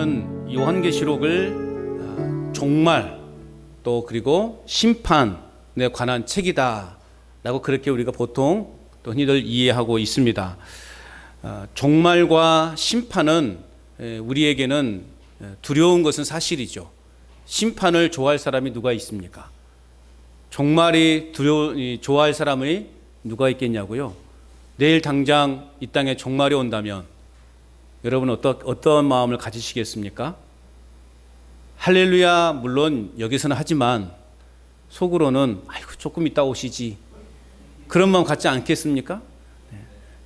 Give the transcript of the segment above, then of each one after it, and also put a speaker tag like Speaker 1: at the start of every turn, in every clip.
Speaker 1: 우리는 요한계시록을 종말 또 그리고 심판에 관한 책이다라고 그렇게 우리가 보통 또 흔히들 이해하고 있습니다. 종말과 심판은 우리에게는 두려운 것은 사실이죠. 심판을 좋아할 사람이 누가 있습니까? 종말이 좋아할 사람이 누가 있겠냐고요? 내일 당장 이 땅에 종말이 온다면 여러분 어떤 마음을 가지시겠습니까? 할렐루야 물론 여기서는 하지만 속으로는 아이고 조금 이따 오시지 그런 마음 갖지 않겠습니까?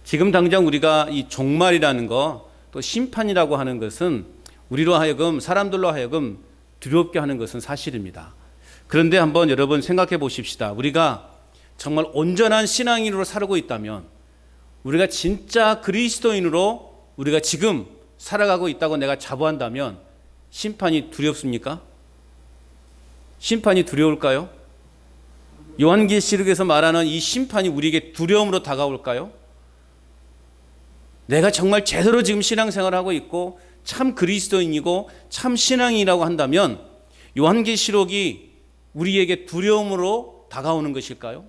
Speaker 1: 지금 당장 우리가 이 종말이라는 거 또 심판이라고 하는 것은 우리로 하여금 사람들로 하여금 두렵게 하는 것은 사실입니다. 그런데 한번 여러분 생각해 보십시다. 우리가 정말 온전한 신앙인으로 살고 있다면 우리가 진짜 그리스도인으로 우리가 지금 살아가고 있다고 내가 자부한다면 심판이 두렵습니까? 심판이 두려울까요? 요한계시록에서 말하는 이 심판이 우리에게 두려움으로 다가올까요? 내가 정말 제대로 지금 신앙생활을 하고 있고 참 그리스도인이고 참 신앙이라고 한다면 요한계시록이 우리에게 두려움으로 다가오는 것일까요?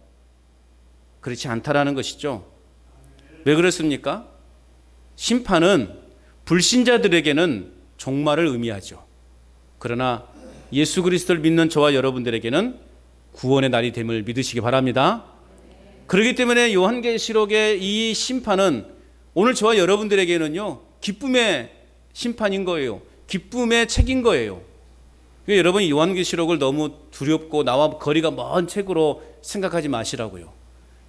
Speaker 1: 그렇지 않다라는 것이죠. 왜 그렇습니까? 심판은 불신자들에게는 종말을 의미하죠. 그러나 예수 그리스도를 믿는 저와 여러분들에게는 구원의 날이 됨을 믿으시기 바랍니다. 그렇기 때문에 요한계시록의 이 심판은 오늘 저와 여러분들에게는요 기쁨의 심판인 거예요. 기쁨의 책인 거예요. 여러분이 요한계시록을 너무 두렵고 나와 거리가 먼 책으로 생각하지 마시라고요.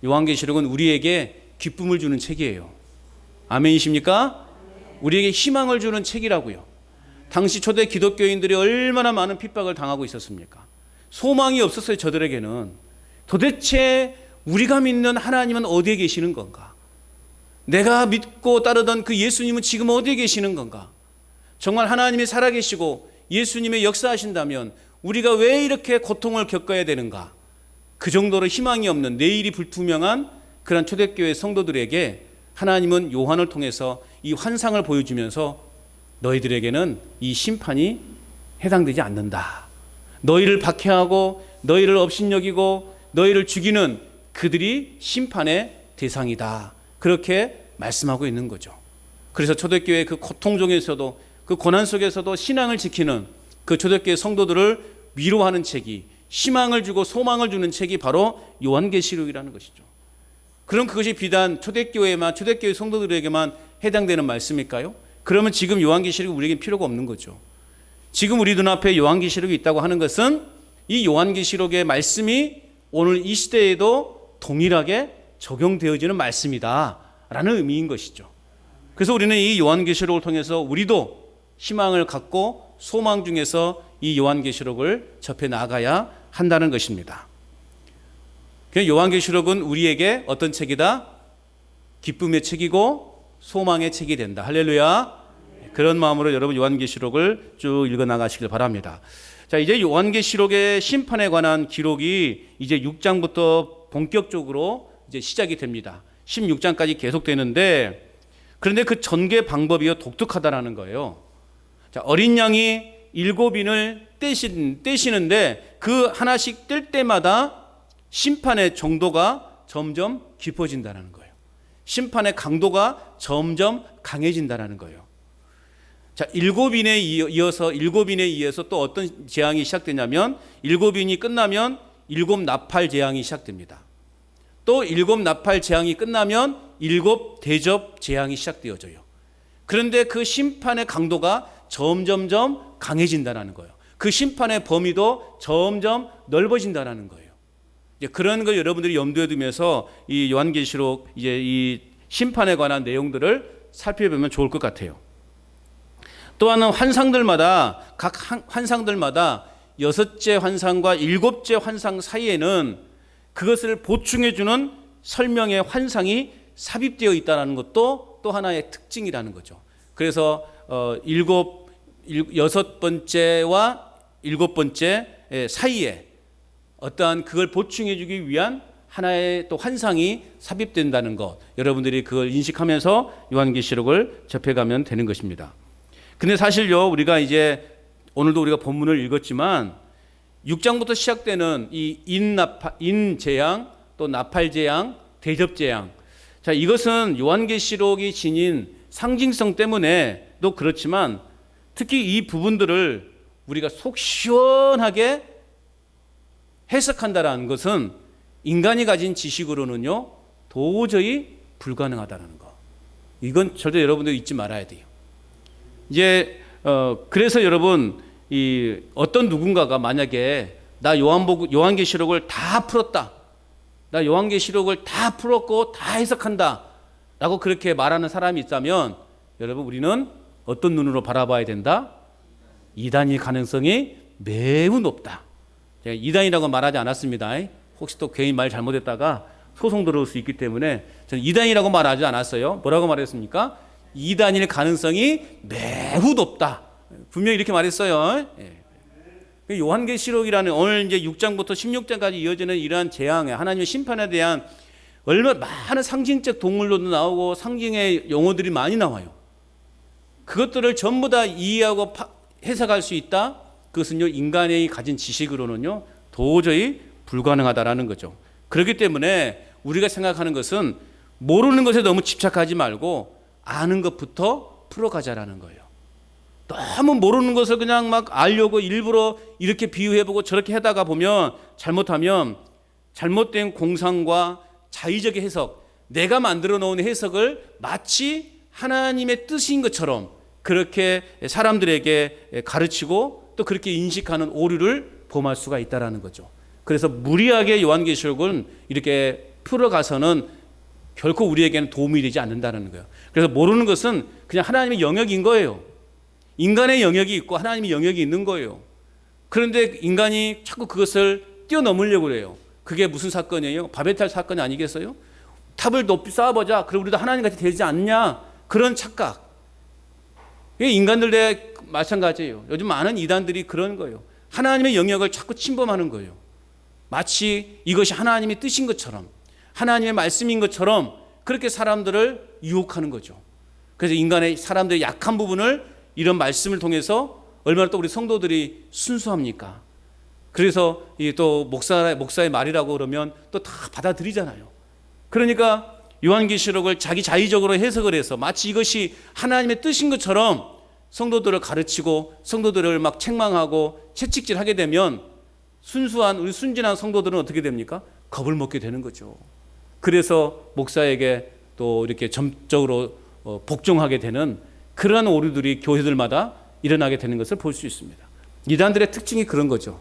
Speaker 1: 요한계시록은 우리에게 기쁨을 주는 책이에요. 아멘이십니까? 우리에게 희망을 주는 책이라고요. 당시 초대 기독교인들이 얼마나 많은 핍박을 당하고 있었습니까? 소망이 없었어요. 저들에게는. 도대체 우리가 믿는 하나님은 어디에 계시는 건가? 내가 믿고 따르던 그 예수님은 지금 어디에 계시는 건가? 정말 하나님이 살아계시고 예수님의 역사하신다면 우리가 왜 이렇게 고통을 겪어야 되는가? 그 정도로 희망이 없는 내일이 불투명한 그런 초대교회 성도들에게 하나님은 요한을 통해서 이 환상을 보여주면서 너희들에게는 이 심판이 해당되지 않는다. 너희를 박해하고 너희를 업신여기고 너희를 죽이는 그들이 심판의 대상이다. 그렇게 말씀하고 있는 거죠. 그래서 초대교회의 그 고통 중에서도 그 고난 속에서도 신앙을 지키는 그 초대교회 성도들을 위로하는 책이 희망을 주고 소망을 주는 책이 바로 요한계시록이라는 것이죠. 그럼 그것이 비단 초대교회 성도들에게만 해당되는 말씀일까요? 그러면 지금 요한계시록이 우리에게 필요가 없는 거죠. 지금 우리 눈앞에 요한계시록이 있다고 하는 것은 이 요한계시록의 말씀이 오늘 이 시대에도 동일하게 적용되어지는 말씀이다 라는 의미인 것이죠. 그래서 우리는 이 요한계시록을 통해서 우리도 희망을 갖고 소망 중에서 이 요한계시록을 접해 나가야 한다는 것입니다. 요한계시록은 우리에게 어떤 책이다? 기쁨의 책이고 소망의 책이 된다. 할렐루야. 그런 마음으로 여러분 요한계시록을 쭉 읽어 나가시길 바랍니다. 자, 이제 요한계시록의 심판에 관한 기록이 이제 6장부터 본격적으로 이제 시작이 됩니다. 16장까지 계속되는데 그런데 그 전개 방법이 독특하다라는 거예요. 자, 어린 양이 7인을 떼시는데 그 하나씩 뗄 때마다 심판의 정도가 점점 깊어진다는 거예요. 심판의 강도가 점점 강해진다는 거예요. 자, 7인에 이어서 또 어떤 재앙이 시작되냐면 7인이 끝나면 7 나팔 재앙이 시작됩니다. 또 7 나팔 재앙이 끝나면 7 대접 재앙이 시작되어져요. 그런데 그 심판의 강도가 점점점 강해진다는 거예요. 그 심판의 범위도 점점 넓어진다는 거예요. 이제 그런 걸 여러분들이 염두에 두면서 이 요한계시록 이제 이 심판에 관한 내용들을 살펴보면 좋을 것 같아요. 또한 환상들마다 각 환상들마다 6째 환상과 7째 환상 사이에는 그것을 보충해주는 설명의 환상이 삽입되어 있다는 것도 또 하나의 특징이라는 거죠. 그래서 6번째와 7번째 사이에 어떠한 그걸 보충해주기 위한 하나의 또 환상이 삽입된다는 것, 여러분들이 그걸 인식하면서 요한계시록을 접해가면 되는 것입니다. 근데 사실요, 우리가 이제 오늘도 우리가 본문을 읽었지만 6장부터 시작되는 이 인재앙, 또 나팔재앙, 대접재앙. 자, 이것은 요한계시록이 지닌 상징성 때문에도 그렇지만 특히 이 부분들을 우리가 속 시원하게 해석한다라는 것은 인간이 가진 지식으로는요 도저히 불가능하다는 거. 이건 절대 여러분들 잊지 말아야 돼요. 이제 그래서 여러분 이 어떤 누군가가 만약에 나 요한계시록을 다 풀었다, 나 요한계시록을 다 풀었고 다 해석한다 라고 그렇게 말하는 사람이 있다면 여러분 우리는 어떤 눈으로 바라봐야 된다? 이단일 가능성이 매우 높다. 제가 이단이라고 말하지 않았습니다. 혹시 또 괜히 말 잘못했다가 소송 들어올 수 있기 때문에 저는 이단이라고 말하지 않았어요. 뭐라고 말했습니까? 이단일 가능성이 매우 높다. 분명히 이렇게 말했어요. 요한계시록이라는 오늘 이제 6장부터 16장까지 이어지는 이러한 재앙에 하나님의 심판에 대한 얼마나 많은 상징적 동물로도 나오고 상징의 용어들이 많이 나와요. 그것들을 전부 다 이해하고 해석할 수 있다? 그것은요 인간이 가진 지식으로는요 도저히 불가능하다라는 거죠. 그렇기 때문에 우리가 생각하는 것은 모르는 것에 너무 집착하지 말고 아는 것부터 풀어가자라는 거예요. 너무 모르는 것을 그냥 막 알려고 일부러 이렇게 비유해보고 저렇게 하다가 보면 잘못하면 잘못된 공상과 자의적인 해석, 내가 만들어 놓은 해석을 마치 하나님의 뜻인 것처럼 그렇게 사람들에게 가르치고 또 그렇게 인식하는 오류를 범할 수가 있다는 거죠. 그래서 무리하게 요한계시록은 이렇게 풀어가서는 결코 우리에게는 도움이 되지 않는다는 거예요. 그래서 모르는 것은 그냥 하나님의 영역인 거예요. 인간의 영역이 있고 하나님의 영역이 있는 거예요. 그런데 인간이 자꾸 그것을 뛰어넘으려고 그래요. 그게 무슨 사건이에요? 바벨탑 사건이 아니겠어요? 탑을 높이 쌓아보자. 그럼 우리도 하나님같이 되지 않냐? 그런 착각. 이게 인간들의 마찬가지예요. 요즘 많은 이단들이 그런 거예요. 하나님의 영역을 자꾸 침범하는 거예요. 마치 이것이 하나님의 뜻인 것처럼, 하나님의 말씀인 것처럼 그렇게 사람들을 유혹하는 거죠. 그래서 인간의 사람들의 약한 부분을 이런 말씀을 통해서 얼마나 또 우리 성도들이 순수합니까? 그래서 또 목사의 말이라고 그러면 또 다 받아들이잖아요. 그러니까 요한계시록을 자기 자의적으로 해석을 해서 마치 이것이 하나님의 뜻인 것처럼 성도들을 가르치고 성도들을 막 책망하고 채찍질하게 되면 순수한 우리 순진한 성도들은 어떻게 됩니까? 겁을 먹게 되는 거죠. 그래서 목사에게 또 이렇게 점적으로 복종하게 되는 그러한 오류들이 교회들마다 일어나게 되는 것을 볼 수 있습니다. 이단들의 특징이 그런 거죠.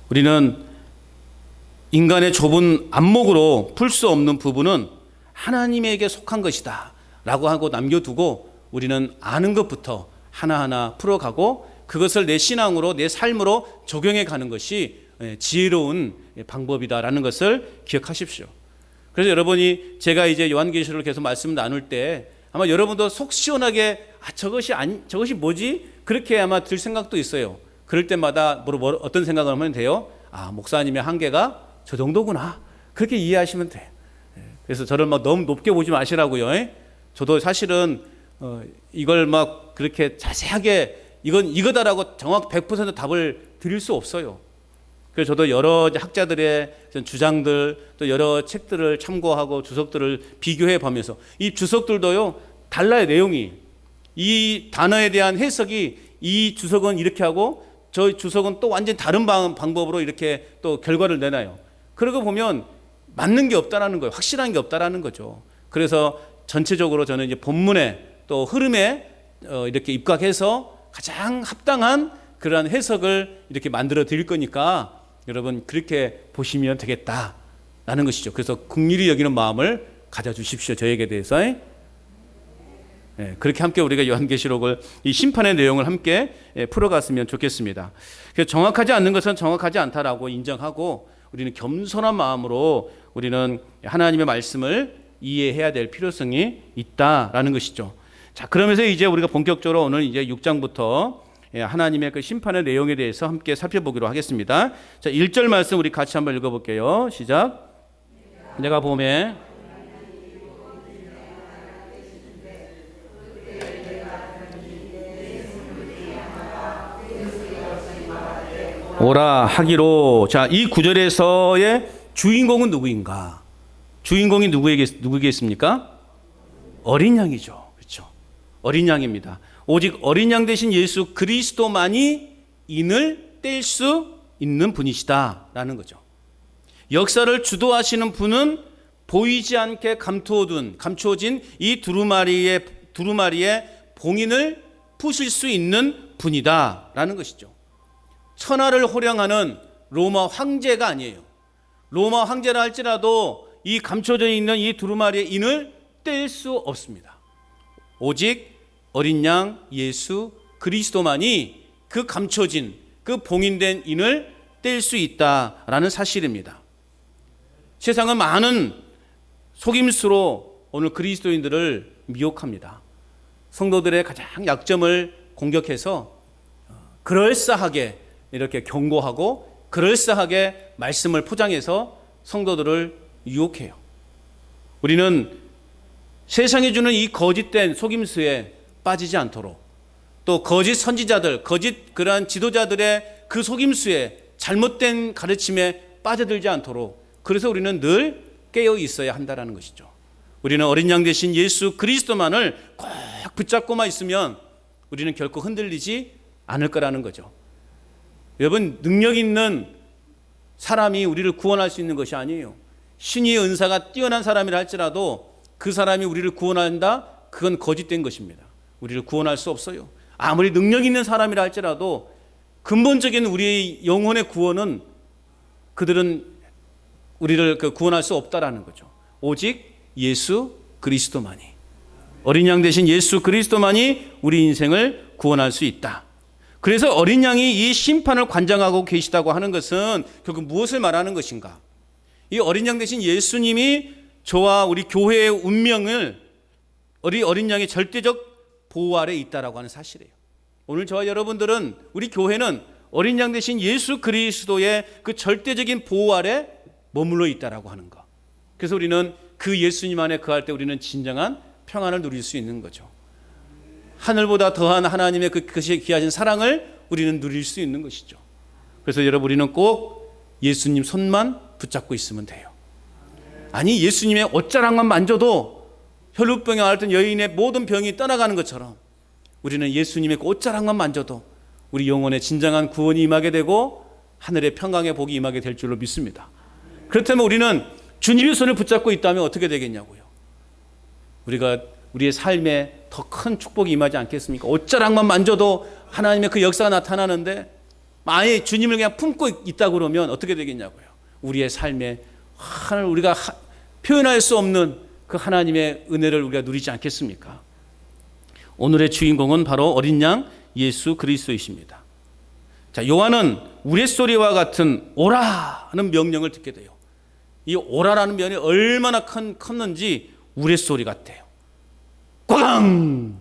Speaker 1: 우리는 인간의 좁은 안목으로 풀 수 없는 부분은 하나님에게 속한 것이다 라고 하고 남겨두고 우리는 아는 것부터 하나하나 풀어가고 그것을 내 신앙으로 내 삶으로 적용해 가는 것이 지혜로운 방법이다라는 것을 기억하십시오. 그래서 여러분이 제가 이제 요한계시록을 계속 말씀 나눌 때 아마 여러분도 속 시원하게 저것이 뭐지? 그렇게 아마 들 생각도 있어요. 그럴 때마다 어떤 생각을 하면 돼요? 목사님의 한계가 저 정도구나. 그렇게 이해하시면 돼요. 그래서 저를 막 너무 높게 보지 마시라고요. 저도 사실은 이걸 막 그렇게 자세하게 이거다라고 정확 100% 답을 드릴 수 없어요. 그래서 저도 여러 학자들의 주장들 또 여러 책들을 참고하고 주석들을 비교해 보면서 이 주석들도요 달라요. 내용이 이 단어에 대한 해석이 이 주석은 이렇게 하고 저 주석은 또 완전히 다른 방법으로 이렇게 또 결과를 내놔요. 그러고 보면 맞는 게 없다라는 거예요. 확실한 게 없다라는 거죠. 그래서 전체적으로 저는 이제 본문에 또 흐름에 이렇게 입각해서 가장 합당한 그러한 해석을 이렇게 만들어 드릴 거니까 여러분 그렇게 보시면 되겠다라는 것이죠. 그래서 긍휼히 여기는 마음을 가져주십시오. 저에게 대해서. 그렇게 함께 우리가 요한계시록을 이 심판의 내용을 함께 풀어갔으면 좋겠습니다. 그래서 정확하지 않는 것은 정확하지 않다라고 인정하고 우리는 겸손한 마음으로 우리는 하나님의 말씀을 이해해야 될 필요성이 있다라는 것이죠. 자, 그러면서 이제 우리가 본격적으로 오늘 이제 6장부터 하나님의 그 심판의 내용에 대해서 함께 살펴보기로 하겠습니다. 자, 1절 말씀 우리 같이 한번 읽어볼게요. 시작. 내가 보매 오라 하기로. 자, 이 구절에서의 주인공은 누구인가? 주인공이 누구겠습니까? 어린 양이죠. 그렇죠? 어린 양입니다. 오직 어린 양 대신 예수 그리스도만이 인을 뗄 수 있는 분이시다라는 거죠. 역사를 주도하시는 분은 보이지 않게 감추어진 이 두루마리의 봉인을 푸실 수 있는 분이다라는 것이죠. 천하를 호령하는 로마 황제가 아니에요. 로마 황제라 할지라도 이 감춰져 있는 이 두루마리의 인을 뗄 수 없습니다. 오직 어린 양 예수 그리스도만이 그 감춰진 그 봉인된 인을 뗄 수 있다라는 사실입니다. 세상은 많은 속임수로 오늘 그리스도인들을 미혹합니다. 성도들의 가장 약점을 공격해서 그럴싸하게 이렇게 경고하고 그럴싸하게 말씀을 포장해서 성도들을 유혹해요. 우리는 세상이 주는 이 거짓된 속임수에 빠지지 않도록, 또 거짓 선지자들, 거짓 그러한 지도자들의 그 속임수에 잘못된 가르침에 빠져들지 않도록, 그래서 우리는 늘 깨어 있어야 한다는 것이죠. 우리는 어린 양 대신 예수 그리스도만을 꼭 붙잡고만 있으면 우리는 결코 흔들리지 않을 거라는 거죠. 여러분, 능력 있는 사람이 우리를 구원할 수 있는 것이 아니에요. 신의 은사가 뛰어난 사람이라 할지라도 그 사람이 우리를 구원한다? 그건 거짓된 것입니다. 우리를 구원할 수 없어요. 아무리 능력 있는 사람이라 할지라도 근본적인 우리의 영혼의 구원은 그들은 우리를 구원할 수 없다라는 거죠. 오직 예수 그리스도만이, 어린 양 대신 예수 그리스도만이 우리 인생을 구원할 수 있다. 그래서 어린 양이 이 심판을 관장하고 계시다고 하는 것은 결국 무엇을 말하는 것인가? 이 어린 양 대신 예수님이 저와 우리 교회의 운명을 어린 양의 절대적 보호 아래 있다라고 하는 사실이에요. 오늘 저와 여러분들은, 우리 교회는 어린 양 대신 예수 그리스도의 그 절대적인 보호 아래 머물러 있다라고 하는 것. 그래서 우리는 그 예수님 안에 거할 때 우리는 진정한 평안을 누릴 수 있는 거죠. 하늘보다 더한 하나님의 그것이 귀하신 사랑을 우리는 누릴 수 있는 것이죠. 그래서 여러분, 우리는 꼭 예수님 손만 붙잡고 있으면 돼요. 아니, 예수님의 옷자락만 만져도 혈루병에 앓던 여인의 모든 병이 떠나가는 것처럼 우리는 예수님의 그 옷자락만 만져도 우리 영혼의 진정한 구원이 임하게 되고 하늘의 평강의 복이 임하게 될 줄로 믿습니다. 그렇다면 우리는 주님의 손을 붙잡고 있다면 어떻게 되겠냐고요. 우리의 삶에 더 큰 축복이 임하지 않겠습니까? 옷자락만 만져도 하나님의 그 역사가 나타나는데 아예 주님을 그냥 품고 있다 그러면 어떻게 되겠냐고요. 우리의 삶에 우리가 표현할 수 없는 그 하나님의 은혜를 우리가 누리지 않겠습니까? 오늘의 주인공은 바로 어린 양 예수 그리스도이십니다. 자, 요한은 우레소리와 같은 오라는 명령을 듣게 돼요. 이 오라라는 면이 얼마나 컸는지 우레소리 같아요. 꽝!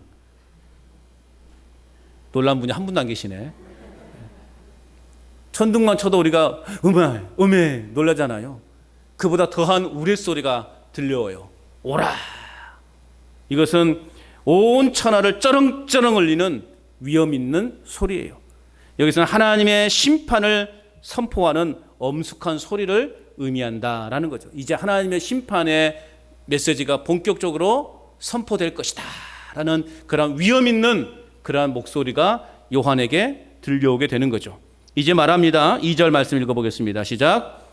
Speaker 1: 놀란 분이 한 분도 안 계시네. 천둥만 쳐도 우리가 음에 놀라잖아요. 그보다 더한 우레소리가 들려와요. 오라! 이것은 온 천하를 쩌렁쩌렁 울리는 위험 있는 소리예요. 여기서는 하나님의 심판을 선포하는 엄숙한 소리를 의미한다라는 거죠. 이제 하나님의 심판의 메시지가 본격적으로 선포될 것이다 라는 그런 위험 있는 그러한 목소리가 요한에게 들려오게 되는 거죠. 이제 말합니다. 2절 말씀 읽어보겠습니다. 시작.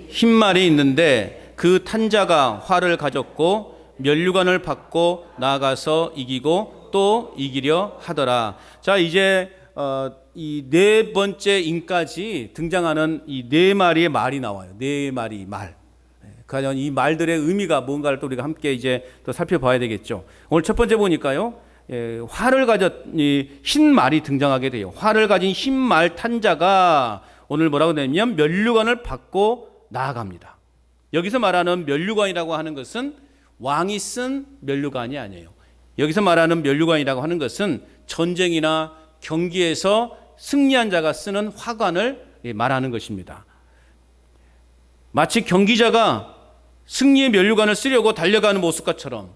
Speaker 1: 흰 말이 있는데 그 탄자가 활을 가졌고 면류관을 받고 나아가서 이기고 또 이기려 하더라. 자, 이제 이 네 번째 인까지 등장하는 이 네 마리의 말이 나와요. 네 마리 말. 과연 이 말들의 의미가 뭔가를 또 우리가 함께 이제 또 살펴봐야 되겠죠. 오늘 첫 번째 보니까요, 활을 가진 흰 말이 등장하게 돼요. 활을 가진 흰 말 탄자가 오늘 뭐라고 되냐면 면류관을 받고 나아갑니다. 여기서 말하는 면류관이라고 하는 것은 왕이 쓴 면류관이 아니에요. 여기서 말하는 면류관이라고 하는 것은 전쟁이나 경기에서 승리한 자가 쓰는 화관을 말하는 것입니다. 마치 경기자가 승리의 면류관을 쓰려고 달려가는 모습과처럼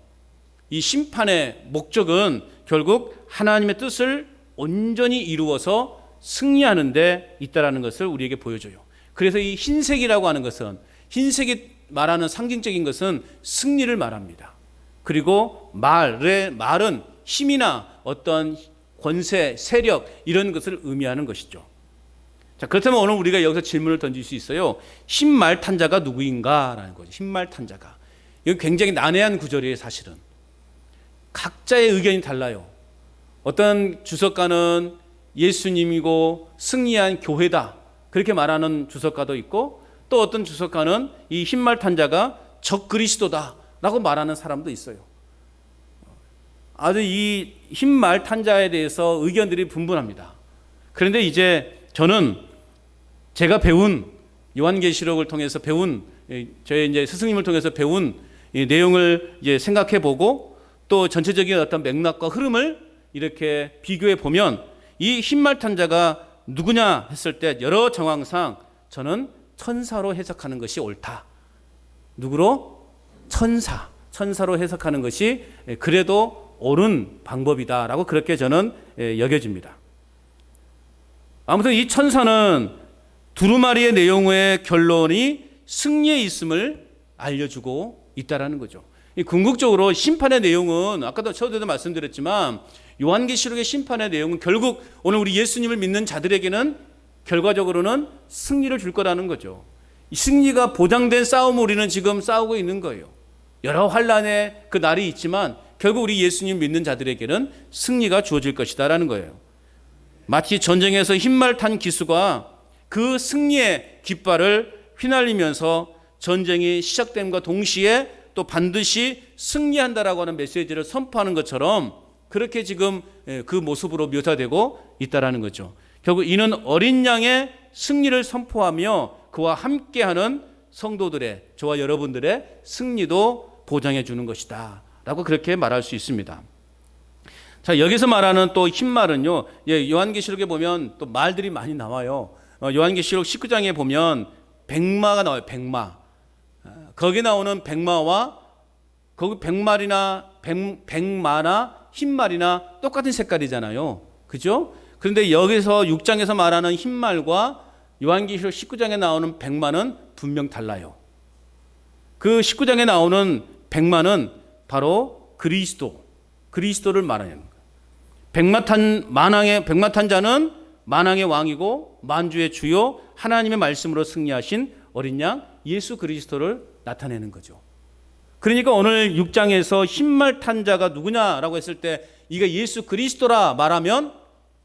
Speaker 1: 이 심판의 목적은 결국 하나님의 뜻을 온전히 이루어서 승리하는 데 있다라는 것을 우리에게 보여줘요. 그래서 이 흰색이라고 하는 것은, 흰색이 말하는 상징적인 것은 승리를 말합니다. 그리고 말은 힘이나 어떤 권세, 세력 이런 것을 의미하는 것이죠. 자, 그렇다면 오늘 우리가 여기서 질문을 던질 수 있어요. 흰말탄자가 누구인가라는 거죠. 흰말탄자가. 이건 굉장히 난해한 구절이에요, 사실은. 각자의 의견이 달라요. 어떤 주석가는 예수님이고 승리한 교회다, 그렇게 말하는 주석가도 있고, 또 어떤 주석가는 이 흰말탄자가 적그리스도다 라고 말하는 사람도 있어요. 아주 이 흰말탄자에 대해서 의견들이 분분합니다. 그런데 이제 저는 제가 배운 요한계시록을 통해서 배운, 저의 이제 스승님을 통해서 배운 이 내용을 이제 생각해 보고, 또 전체적인 어떤 맥락과 흐름을 이렇게 비교해 보면 이 흰말탄자가 누구냐 했을 때 여러 정황상 저는 천사로 해석하는 것이 옳다. 누구로? 천사로 해석하는 것이 그래도 옳은 방법이다라고 그렇게 저는 여겨집니다. 아무튼 이 천사는 두루마리의 내용의 결론이 승리에 있음을 알려주고 있다라는 거죠. 궁극적으로 심판의 내용은 아까도 저도 말씀드렸지만 요한계시록의 심판의 내용은 결국 오늘 우리 예수님을 믿는 자들에게는 결과적으로는 승리를 줄 거라는 거죠. 이 승리가 보장된 싸움을 우리는 지금 싸우고 있는 거예요. 여러 환란의 그 날이 있지만 결국 우리 예수님 믿는 자들에게는 승리가 주어질 것이다라는 거예요. 마치 전쟁에서 흰말 탄 기수가 그 승리의 깃발을 휘날리면서 전쟁이 시작됨과 동시에 또 반드시 승리한다라고 하는 메시지를 선포하는 것처럼 그렇게 지금 그 모습으로 묘사되고 있다라는 거죠. 결국 이는 어린 양의 승리를 선포하며 그와 함께하는 성도들의, 저와 여러분들의 승리도 보장해 주는 것이다 라고 그렇게 말할 수 있습니다. 자, 여기서 말하는 또 흰말은요, 요한계시록에 보면 또 말들이 많이 나와요. 요한계시록 19장에 보면 백마가 나와요. 백마. 거기 나오는 백마와 거기 백마나 흰말이나 똑같은 색깔이잖아요. 그죠? 그런데 여기서 6장에서 말하는 흰말과 요한계시록 19장에 나오는 백마는 분명 달라요. 그 19장에 나오는 백마는 바로 그리스도를 말하는 거예요. 백마탄 자는 만왕의 왕이고 만주의 주요 하나님의 말씀으로 승리하신 어린 양 예수 그리스도를 나타내는 거죠. 그러니까 오늘 6장에서 흰말 탄 자가 누구냐라고 했을 때 이가 예수 그리스도라 말하면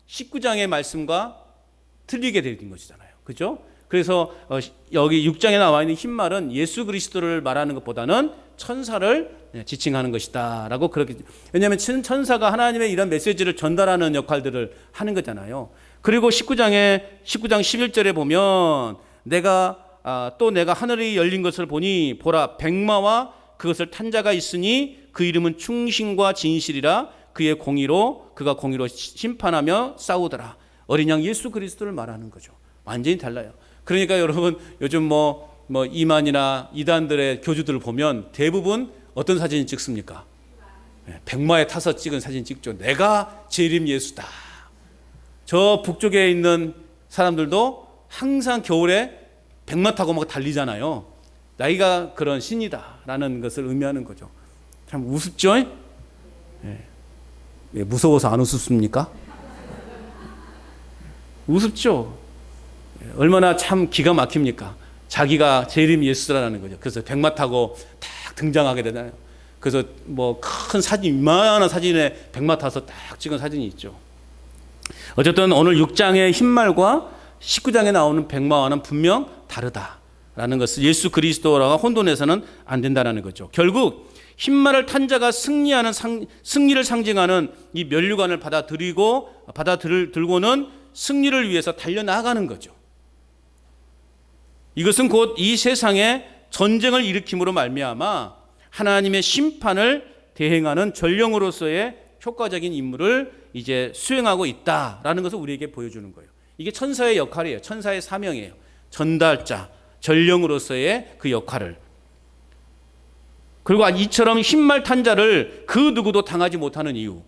Speaker 1: 19장의 말씀과 틀리게 되는 것이잖아요. 그죠? 그래서 여기 6장에 나와 있는 흰말은 예수 그리스도를 말하는 것보다는 천사를 지칭하는 것이다 라고 그렇게, 왜냐하면 천사가 하나님의 이런 메시지를 전달하는 역할들을 하는 거잖아요. 그리고 19장 11절에 보면 내가 하늘이 열린 것을 보니 보라 백마와 그것을 탄 자가 있으니 그 이름은 충신과 진실이라 그의 공의로 그가 공의로 심판하며 싸우더라. 어린 양 예수 그리스도를 말하는 거죠. 완전히 달라요. 그러니까 여러분 요즘 뭐 이만이나 이단들의 교주들을 보면 대부분 어떤 사진 찍습니까? 백마에 타서 찍은 사진 찍죠. 내가 재림 예수다. 저 북쪽에 있는 사람들도 항상 겨울에 백마 타고 막 달리잖아요. 나이가 그런 신이다라는 것을 의미하는 거죠. 참 우습죠? 무서워서 안 우습습니까? 우습죠. 얼마나 참 기가 막힙니까? 자기가 재림 예수라는 거죠. 그래서 백마 타고 딱 등장하게 되잖아요. 그래서 뭐 큰 사진, 이만한 사진에 백마 타서 딱 찍은 사진이 있죠. 어쨌든 오늘 6장의 흰말과 19장에 나오는 백마와는 분명 다르다라는 것을 예수 그리스도라고 혼돈해서는 안 된다는 거죠. 결국 흰말을 탄 자가 승리를 상징하는 이 면류관을 들고는 승리를 위해서 달려나가는 거죠. 이것은 곧 이 세상에 전쟁을 일으킴으로 말미암아 하나님의 심판을 대행하는 전령으로서의 효과적인 임무를 이제 수행하고 있다라는 것을 우리에게 보여주는 거예요. 이게 천사의 역할이에요. 천사의 사명이에요. 전달자, 전령으로서의 그 역할을. 그리고 이처럼 흰말 탄 자를 그 누구도 당하지 못하는 이유.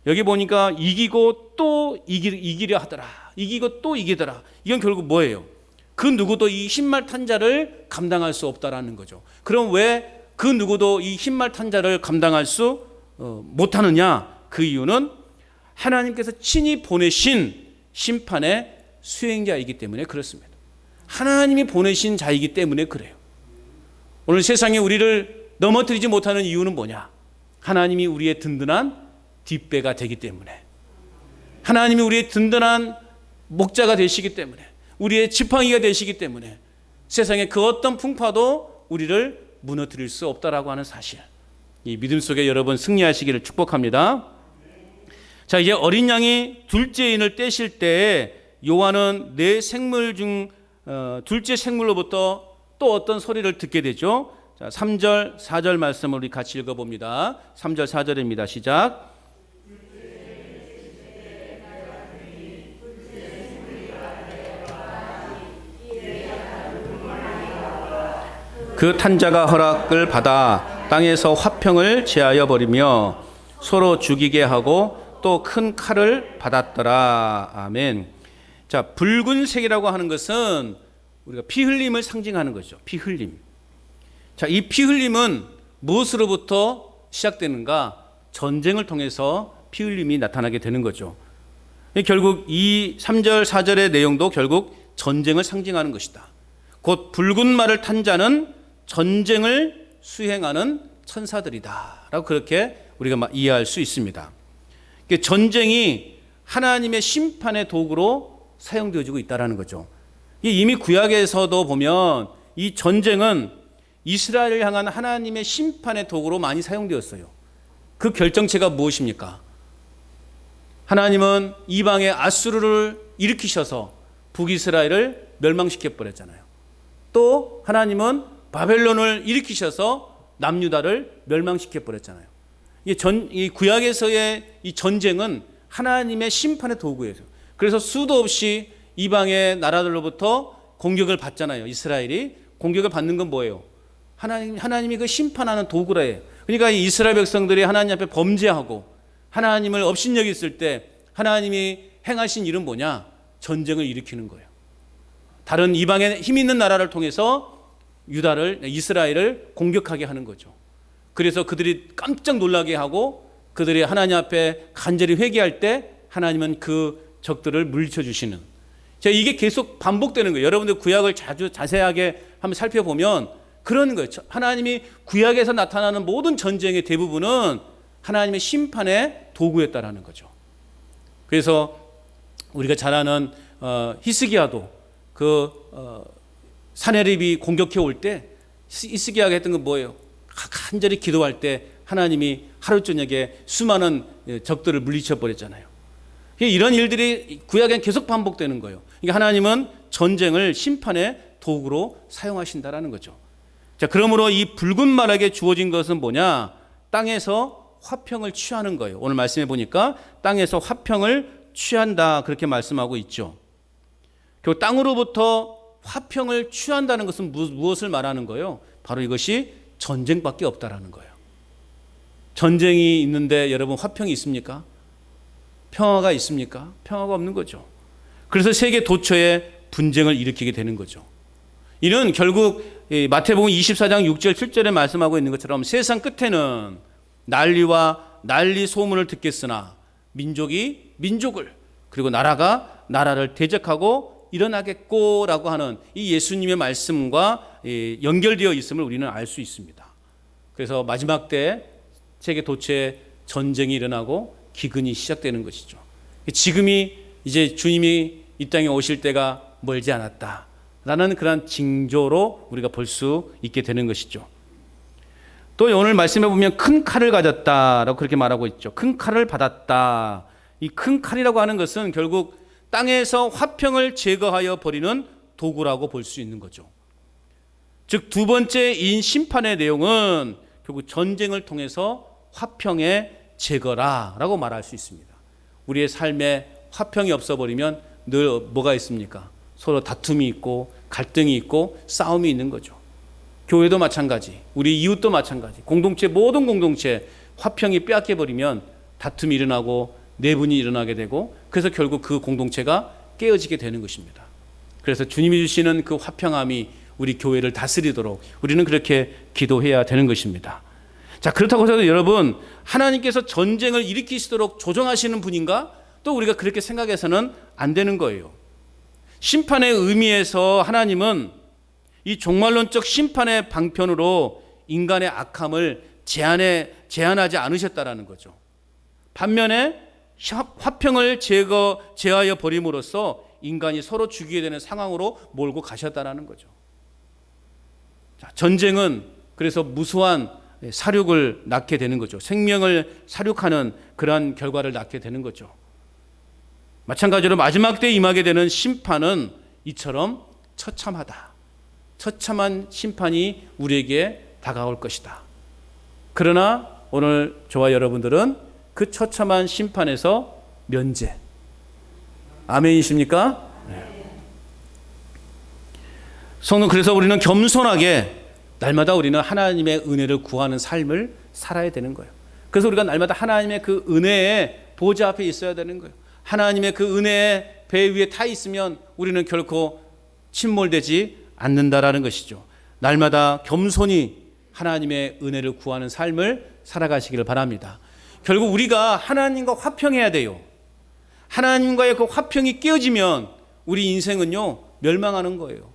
Speaker 1: 여기 보니까 이기고 또 이기려 하더라 이기고 또 이기더라. 이건 결국 뭐예요? 그 누구도 이 흰말 탄 자를 감당할 수 없다라는 거죠. 그럼 왜 그 누구도 이 흰말 탄 자를 감당할 수 못하느냐? 그 이유는 하나님께서 친히 보내신 심판의 수행자이기 때문에 그렇습니다. 하나님이 보내신 자이기 때문에 그래요. 오늘 세상에 우리를 넘어뜨리지 못하는 이유는 뭐냐? 하나님이 우리의 든든한 뒷배가 되기 때문에, 하나님이 우리의 든든한 목자가 되시기 때문에, 우리의 지팡이가 되시기 때문에 세상의 그 어떤 풍파도 우리를 무너뜨릴 수 없다라고 하는 사실, 이 믿음 속에 여러분 승리하시기를 축복합니다. 자, 이제 어린 양이 둘째 인을 떼실 때 요한은 네 생물 중 둘째 생물로부터 또 어떤 소리를 듣게 되죠. 자, 3절 4절 말씀을 우리 같이 읽어봅니다. 3절 4절입니다. 시작. 그 탄자가 허락을 받아 땅에서 화평을 제하여 버리며 서로 죽이게 하고 또 큰 칼을 받았더라. 아멘. 자, 붉은색이라고 하는 것은 우리가 피 흘림을 상징하는 거죠. 피 흘림. 자, 이 피 흘림은 무엇으로부터 시작되는가? 전쟁을 통해서 피 흘림이 나타나게 되는 거죠. 결국 이 3절 4절의 내용도 결국 전쟁을 상징하는 것이다. 곧 붉은 말을 탄 자는 전쟁을 수행하는 천사들이다 라고 그렇게 우리가 이해할 수 있습니다. 전쟁이 하나님의 심판의 도구로 사용되어지고 있다는 거죠. 이미 구약에서도 보면 이 전쟁은 이스라엘을 향한 하나님의 심판의 도구로 많이 사용되었어요. 그 결정체가 무엇입니까? 하나님은 이방의 아수르를 일으키셔서 북이스라엘을 멸망시켜 버렸잖아요. 또 하나님은 바벨론을 일으키셔서 남유다를 멸망시켜 버렸잖아요. 이 구약에서의 이 전쟁은 하나님의 심판의 도구예요. 그래서 수도 없이 이방의 나라들로부터 공격을 받잖아요. 이스라엘이 공격을 받는 건 뭐예요? 하나님이 그 심판하는 도구라예요. 그러니까 이 이스라엘 백성들이 하나님 앞에 범죄하고 하나님을 업신여겼을 때 하나님이 행하신 일은 뭐냐? 전쟁을 일으키는 거예요. 다른 이방의 힘 있는 나라를 통해서 이스라엘을 공격하게 하는 거죠. 그래서 그들이 깜짝 놀라게 하고 그들이 하나님 앞에 간절히 회개할 때 하나님은 그 적들을 물리쳐 주시는, 이게 계속 반복되는 거예요. 여러분들 구약을 자세하게 한번 살펴보면 그런 거예요. 하나님이 구약에서 나타나는 모든 전쟁의 대부분은 하나님의 심판의 도구였다라는 거죠. 그래서 우리가 잘 아는 히스기야도 사내립이 공격해 올 때 히스기야가 했던 건 뭐예요? 간절히 기도할 때 하나님이 하루 저녁에 수많은 적들을 물리쳐 버렸잖아요. 이런 일들이 구약엔 계속 반복되는 거예요. 그러니까 하나님은 전쟁을 심판의 도구로 사용하신다라는 거죠. 자, 그러므로 이 붉은 말에게 주어진 것은 뭐냐? 땅에서 화평을 취하는 거예요. 오늘 말씀해 보니까 땅에서 화평을 취한다 그렇게 말씀하고 있죠. 결국 땅으로부터 화평을 취한다는 것은 무엇을 말하는 거예요? 바로 이것이 전쟁밖에 없다라는 거예요. 전쟁이 있는데 여러분 화평이 있습니까? 평화가 있습니까? 평화가 없는 거죠. 그래서 세계 도처에 분쟁을 일으키게 되는 거죠. 이는 결국 마태복음 24장 6절 7절에 말씀하고 있는 것처럼 세상 끝에는 난리와 난리 소문을 듣겠으나 민족이 민족을, 그리고 나라가 나라를 대적하고 일어나겠고라고 하는 이 예수님의 말씀과 연결되어 있음을 우리는 알 수 있습니다. 그래서 마지막 때 세계 도처에 전쟁이 일어나고 기근이 시작되는 것이죠. 지금이 이제 주님이 이 땅에 오실 때가 멀지 않았다라는 그런 징조로 우리가 볼 수 있게 되는 것이죠. 또 오늘 말씀해 보면 큰 칼을 가졌다라고 그렇게 말하고 있죠. 큰 칼을 받았다. 이 큰 칼이라고 하는 것은 결국 땅에서 화평을 제거하여 버리는 도구라고 볼 수 있는 거죠. 즉 두 번째 인 심판의 내용은 결국 전쟁을 통해서 화평의 제거라라고 말할 수 있습니다. 우리의 삶에 화평이 없어버리면 늘 뭐가 있습니까? 서로 다툼이 있고 갈등이 있고 싸움이 있는 거죠. 교회도 마찬가지, 우리 이웃도 마찬가지, 공동체 모든 공동체 화평이 빼앗겨버리면 다툼이 일어나고 내분이 일어나게 되고, 그래서 결국 그 공동체가 깨어지게 되는 것입니다. 그래서 주님이 주시는 그 화평함이 우리 교회를 다스리도록 우리는 그렇게 기도해야 되는 것입니다. 자, 그렇다고 해서 여러분, 하나님께서 전쟁을 일으키시도록 조정하시는 분인가? 또 우리가 그렇게 생각해서는 안 되는 거예요. 심판의 의미에서 하나님은 이 종말론적 심판의 방편으로 인간의 악함을 제한하지 않으셨다라는 거죠. 반면에 화평을 제하여 버림으로써 인간이 서로 죽이게 되는 상황으로 몰고 가셨다라는 거죠. 자, 전쟁은 그래서 무수한 사륙을 낳게 되는 거죠. 생명을 사륙하는 그러한 결과를 낳게 되는 거죠. 마찬가지로 마지막 때에 임하게 되는 심판은 이처럼 처참하다. 처참한 심판이 우리에게 다가올 것이다. 그러나 오늘 저와 여러분들은 그 처참한 심판에서 면제. 아멘이십니까? 네. 성도, 그래서 우리는 겸손하게 날마다 우리는 하나님의 은혜를 구하는 삶을 살아야 되는 거예요. 그래서 우리가 날마다 하나님의 그 은혜의 보좌 앞에 있어야 되는 거예요. 하나님의 그 은혜의 배 위에 타 있으면 우리는 결코 침몰되지 않는다라는 것이죠. 날마다 겸손히 하나님의 은혜를 구하는 삶을 살아가시기를 바랍니다. 결국 우리가 하나님과 화평해야 돼요. 하나님과의 그 화평이 깨어지면 우리 인생은요, 멸망하는 거예요.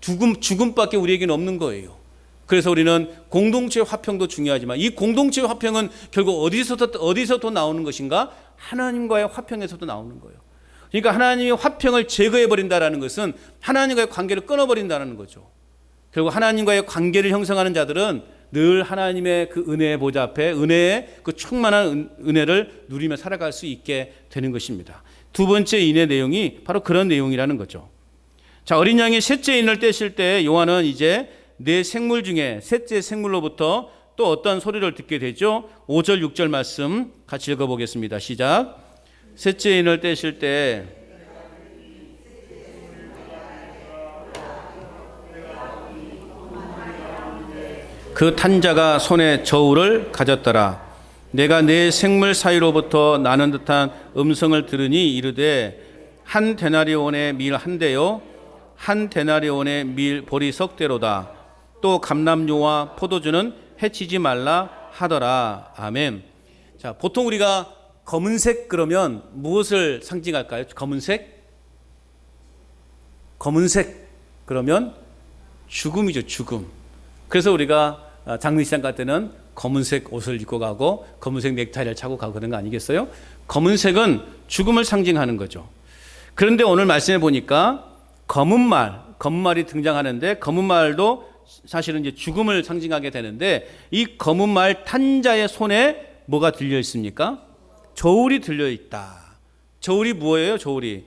Speaker 1: 죽음밖에 우리에게는 없는 거예요. 그래서 우리는 공동체의 화평도 중요하지만 이 공동체의 화평은 결국 어디서부터 나오는 것인가? 하나님과의 화평에서도 나오는 거예요. 그러니까 하나님의 화평을 제거해버린다는 것은 하나님과의 관계를 끊어버린다는 거죠. 결국 하나님과의 관계를 형성하는 자들은 늘 하나님의 그 은혜의 보좌 앞에 은혜의 그 충만한 은혜를 누리며 살아갈 수 있게 되는 것입니다. 두 번째 인의 내용이 바로 그런 내용이라는 거죠. 자, 어린 양이 셋째 인을 떼실 때 요한은 이제 네 생물 중에 셋째 생물로부터 또 어떤 소리를 듣게 되죠. 5절 6절 말씀 같이 읽어보겠습니다. 시작. 셋째 인을 떼실 때 그 탄자가 손에 저울을 가졌더라. 내가 네 생물 사이로부터 나는 듯한 음성을 들으니 이르되 한 데나리온의 밀 한 대요 한 데나리온의 밀 보리 석 대로다. 또 감람류와 포도주는 해치지 말라 하더라. 아멘. 자, 보통 우리가 검은색 그러면 무엇을 상징할까요? 검은색 그러면 죽음이죠. 죽음. 그래서 우리가 장례식장 갈 때는 검은색 옷을 입고 가고 검은색 넥타이를 차고 가고 그런 거 아니겠어요? 검은색은 죽음을 상징하는 거죠. 그런데 오늘 말씀해 보니까 검은 말이 등장하는데 검은 말도 사실은 이제 죽음을 상징하게 되는데 이 검은 말 탄자의 손에 뭐가 들려 있습니까? 저울이 들려 있다. 저울이 뭐예요? 저울이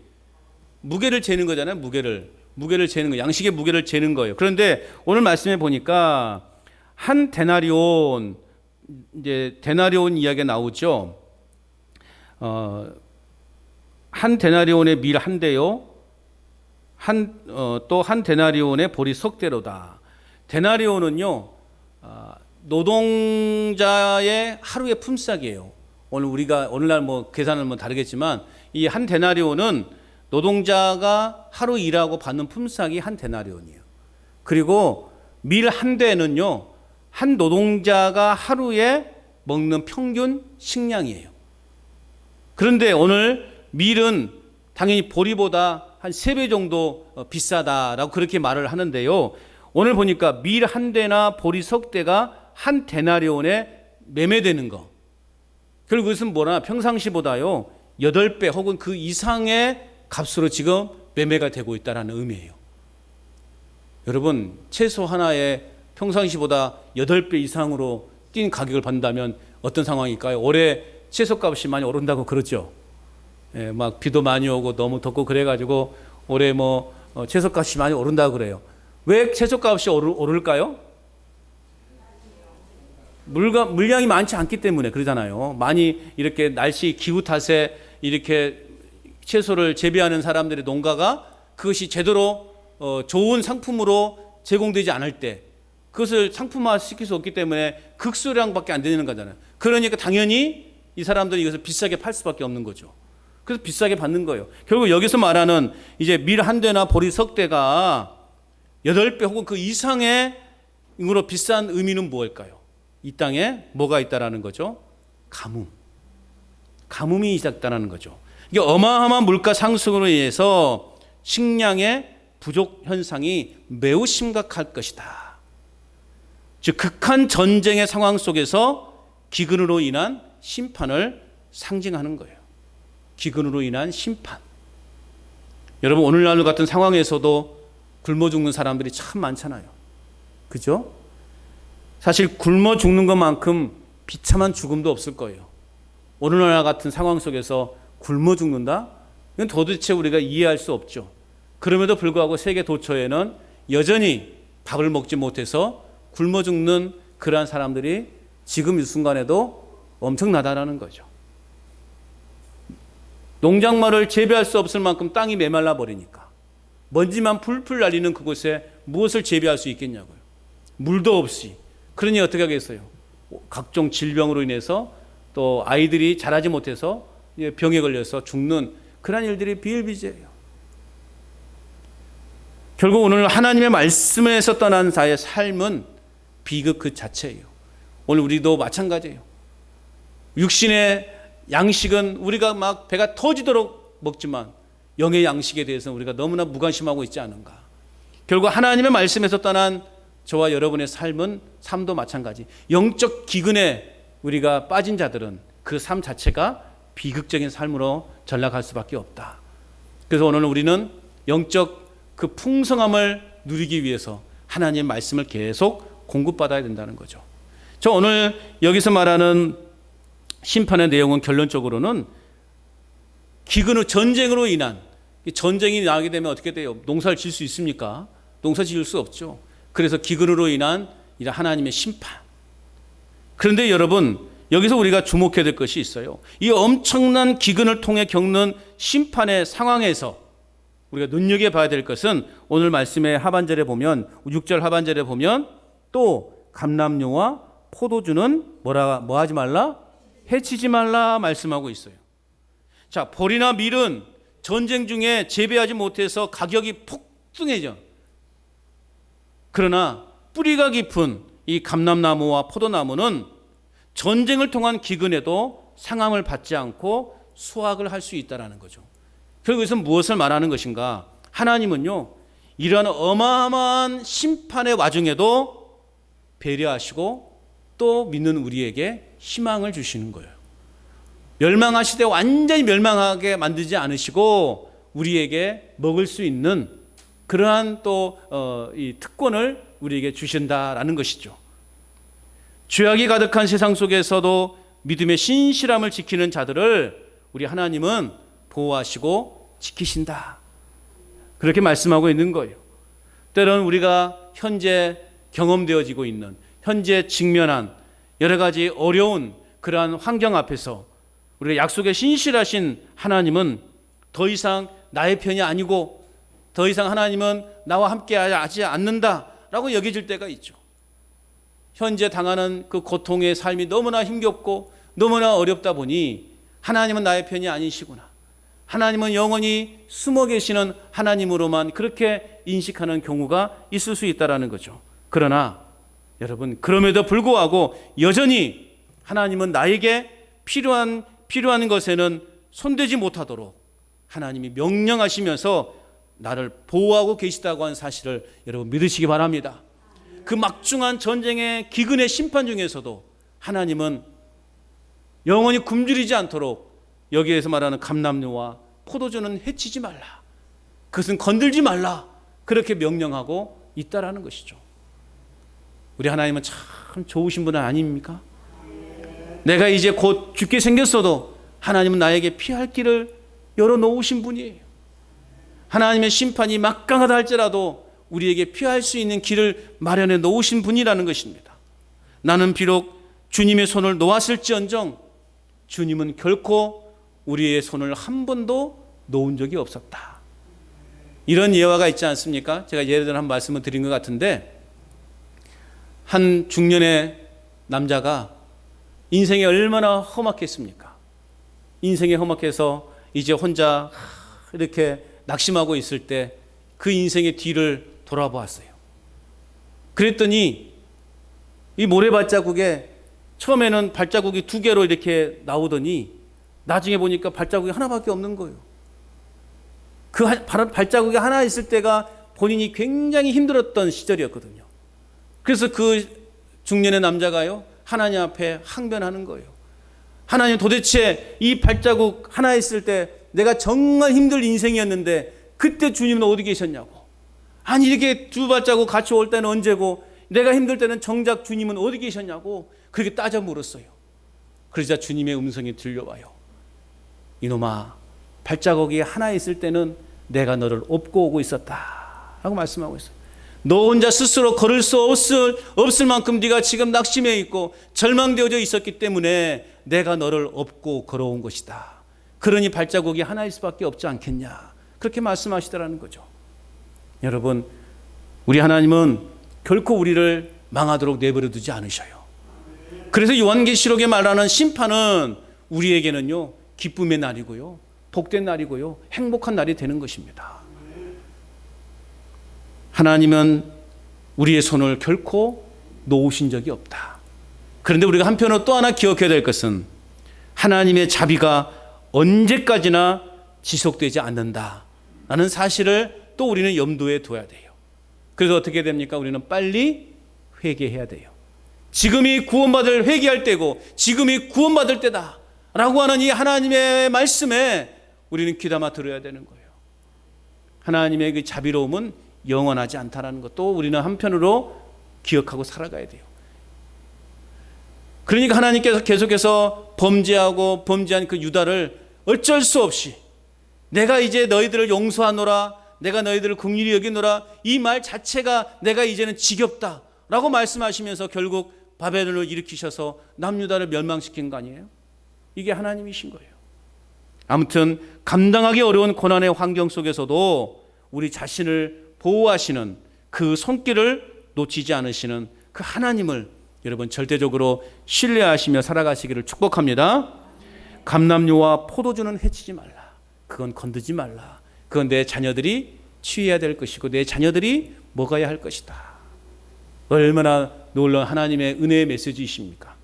Speaker 1: 무게를 재는 거잖아요. 무게를 재는 거, 양식의 무게를 재는 거예요. 그런데 오늘 말씀해 보니까 한 데나리온, 이제 데나리온 이야기가 나오죠. 한 데나리온의 밀 한 대요. 또 한 데나리온의 보리 석 대로다. 데나리온은요, 노동자의 하루의 품삯이에요. 오늘날 뭐 계산은 뭐 다르겠지만 이 한 데나리온은 노동자가 하루 일하고 받는 품삯이 한 데나리온이에요. 그리고 밀 한 대는요, 한 노동자가 하루에 먹는 평균 식량이에요. 그런데 오늘 밀은 당연히 보리보다 한 3배 정도 비싸다라고 그렇게 말을 하는데요. 오늘 보니까 밀 한 대나 보리 석 대가 한 데나리온에 매매되는 거. 결국 그것은 뭐나 평상시보다요 8배 혹은 그 이상의 값으로 지금 매매가 되고 있다는 의미예요. 여러분, 채소 하나에 평상시보다 8배 이상으로 뛴 가격을 받는다면 어떤 상황일까요? 올해 채소값이 많이 오른다고 그러죠. 예, 막 비도 많이 오고 너무 덥고 그래가지고 올해 뭐 채소값이 많이 오른다고 그래요. 왜 채소값이 오를까요? 물량이 많지 않기 때문에 그러잖아요. 많이 이렇게 날씨 기후 탓에 이렇게 채소를 재배하는 사람들의 농가가 그것이 제대로 좋은 상품으로 제공되지 않을 때 그것을 상품화 시킬 수 없기 때문에 극소량밖에 안 되는 거잖아요. 그러니까 당연히 이 사람들이 이것을 비싸게 팔 수밖에 없는 거죠. 그래서 비싸게 받는 거예요. 결국 여기서 말하는 이제 밀 한 대나 보리 석 대가 8배 혹은 그 이상의 으로 비싼 의미는 무엇일까요? 이 땅에 뭐가 있다라는 거죠? 가뭄이 있다라는 거죠. 이게 어마어마한 물가 상승으로 인해서 식량의 부족 현상이 매우 심각할 것이다. 즉 극한 전쟁의 상황 속에서 기근으로 인한 심판을 상징하는 거예요. 기근으로 인한 심판. 여러분 오늘날 같은 상황에서도 굶어 죽는 사람들이 참 많잖아요. 그죠? 사실 굶어 죽는 것만큼 비참한 죽음도 없을 거예요. 오늘날 같은 상황 속에서 굶어 죽는다? 이건 도대체 우리가 이해할 수 없죠. 그럼에도 불구하고 세계 도처에는 여전히 밥을 먹지 못해서 굶어 죽는 그러한 사람들이 지금 이 순간에도 엄청나다라는 거죠. 농작물을 재배할 수 없을 만큼 땅이 메말라 버리니까 먼지만 풀풀 날리는 그곳에 무엇을 재배할 수 있겠냐고요. 물도 없이. 그러니 어떻게 하겠어요? 각종 질병으로 인해서 또 아이들이 자라지 못해서 병에 걸려서 죽는 그런 일들이 비일비재해요. 결국 오늘 하나님의 말씀에서 떠난 자의 삶은 비극 그 자체예요. 오늘 우리도 마찬가지예요. 육신의 양식은 우리가 막 배가 터지도록 먹지만 영의 양식에 대해서는 우리가 너무나 무관심하고 있지 않은가. 결국 하나님의 말씀에서 떠난 저와 여러분의 삶도 마찬가지. 영적 기근에 우리가 빠진 자들은 그 삶 자체가 비극적인 삶으로 전락할 수밖에 없다. 그래서 오늘 우리는 영적 그 풍성함을 누리기 위해서 하나님의 말씀을 계속 공급받아야 된다는 거죠. 저 오늘 여기서 말하는 심판의 내용은 결론적으로는 기근으로 전쟁으로 인한 전쟁이 나게 되면 어떻게 돼요? 농사를 지을 수 있습니까? 농사 지을 수 없죠. 그래서 기근으로 인한 하나님의 심판. 그런데 여러분 여기서 우리가 주목해야 될 것이 있어요. 이 엄청난 기근을 통해 겪는 심판의 상황에서 우리가 눈여겨봐야 될 것은 오늘 말씀의 하반절에 보면 6절 하반절에 보면 또 감람류와 포도주는 뭐 하지 말라? 해치지 말라 말씀하고 있어요. 자, 보리나 밀은 전쟁 중에 재배하지 못해서 가격이 폭등해져. 그러나 뿌리가 깊은 이 감람나무와 포도나무는 전쟁을 통한 기근에도 상함을 받지 않고 수확을 할 수 있다는 거죠. 결국 이것은 무엇을 말하는 것인가? 하나님은요, 이러한 어마어마한 심판의 와중에도 배려하시고 또 믿는 우리에게 희망을 주시는 거예요. 멸망하시되 완전히 멸망하게 만들지 않으시고 우리에게 먹을 수 있는 그러한 또 이 특권을 우리에게 주신다라는 것이죠. 죄악이 가득한 세상 속에서도 믿음의 신실함을 지키는 자들을 우리 하나님은 보호하시고 지키신다. 그렇게 말씀하고 있는 거예요. 때로는 우리가 현재 경험되어지고 있는 현재 직면한 여러 가지 어려운 그러한 환경 앞에서 우리가 약속에 신실하신 하나님은 더 이상 나의 편이 아니고 더 이상 하나님은 나와 함께 하지 않는다라고 여겨질 때가 있죠. 현재 당하는 그 고통의 삶이 너무나 힘겹고 너무나 어렵다 보니 하나님은 나의 편이 아니시구나. 하나님은 영원히 숨어 계시는 하나님으로만 그렇게 인식하는 경우가 있을 수 있다는 거죠. 그러나 여러분 그럼에도 불구하고 여전히 하나님은 나에게 필요한 것에는 손대지 못하도록 하나님이 명령하시면서 나를 보호하고 계시다고 하는 사실을 여러분 믿으시기 바랍니다. 그 막중한 전쟁의 기근의 심판 중에서도 하나님은 영원히 굶주리지 않도록 여기에서 말하는 감람류와 포도주는 해치지 말라. 그것은 건들지 말라. 그렇게 명령하고 있다라는 것이죠. 우리 하나님은 참 좋으신 분은 아닙니까? 내가 이제 곧 죽게 생겼어도 하나님은 나에게 피할 길을 열어놓으신 분이에요. 하나님의 심판이 막강하다 할지라도 우리에게 피할 수 있는 길을 마련해 놓으신 분이라는 것입니다. 나는 비록 주님의 손을 놓았을지언정 주님은 결코 우리의 손을 한 번도 놓은 적이 없었다. 이런 예화가 있지 않습니까? 제가 예를 들어 한 말씀을 드린 것 같은데 한 중년의 남자가 인생이 얼마나 험악했습니까? 인생이 험악해서 이제 혼자 이렇게 낙심하고 있을 때 그 인생의 뒤를 돌아보았어요. 그랬더니 이 모래발자국에 처음에는 발자국이 2개로 이렇게 나오더니 나중에 보니까 발자국이 하나밖에 없는 거예요. 그 발자국이 하나 있을 때가 본인이 굉장히 힘들었던 시절이었거든요. 그래서 그 중년의 남자가요, 하나님 앞에 항변하는 거예요. 하나님, 도대체 이 발자국 하나 있을 때 내가 정말 힘들 인생이었는데 그때 주님은 어디 계셨냐고. 아니, 이렇게 2 발자국 같이 올 때는 언제고 내가 힘들 때는 정작 주님은 어디 계셨냐고 그렇게 따져 물었어요. 그러자 주님의 음성이 들려와요. 이놈아, 발자국이 하나 있을 때는 내가 너를 업고 오고 있었다 라고 말씀하고 있어요. 너 혼자 스스로 걸을 수 없을 만큼 네가 지금 낙심해 있고 절망되어져 있었기 때문에 내가 너를 업고 걸어온 것이다. 그러니 발자국이 하나일 수밖에 없지 않겠냐, 그렇게 말씀하시더라는 거죠. 여러분, 우리 하나님은 결코 우리를 망하도록 내버려 두지 않으셔요. 그래서 요한계시록에 말하는 심판은 우리에게는요, 기쁨의 날이고요, 복된 날이고요, 행복한 날이 되는 것입니다. 하나님은 우리의 손을 결코 놓으신 적이 없다. 그런데 우리가 한편으로 또 하나 기억해야 될 것은 하나님의 자비가 언제까지나 지속되지 않는다라는 사실을 또 우리는 염두에 둬야 돼요. 그래서 어떻게 됩니까? 우리는 빨리 회개해야 돼요. 지금이 구원받을 회개할 때고 지금이 구원받을 때다 라고 하는 이 하나님의 말씀에 우리는 귀담아 들어야 되는 거예요. 하나님의 그 자비로움은 영원하지 않다라는 것도 우리는 한편으로 기억하고 살아가야 돼요. 그러니까 하나님께서 계속해서 범죄한 그 유다를 어쩔 수 없이 내가 이제 너희들을 용서하노라, 내가 너희들을 긍휼히 여기노라, 이 말 자체가 내가 이제는 지겹다 라고 말씀하시면서 결국 바벨론을 일으키셔서 남유다를 멸망시킨 거 아니에요? 이게 하나님이신 거예요. 아무튼 감당하기 어려운 고난의 환경 속에서도 우리 자신을 보호하시는 그 손길을 놓치지 않으시는 그 하나님을 여러분 절대적으로 신뢰하시며 살아가시기를 축복합니다. 감람류와 포도주는 해치지 말라. 그건 건드지 말라. 그건 내 자녀들이 취해야 될 것이고 내 자녀들이 먹어야 할 것이다. 얼마나 놀라운 하나님의 은혜의 메시지이십니까?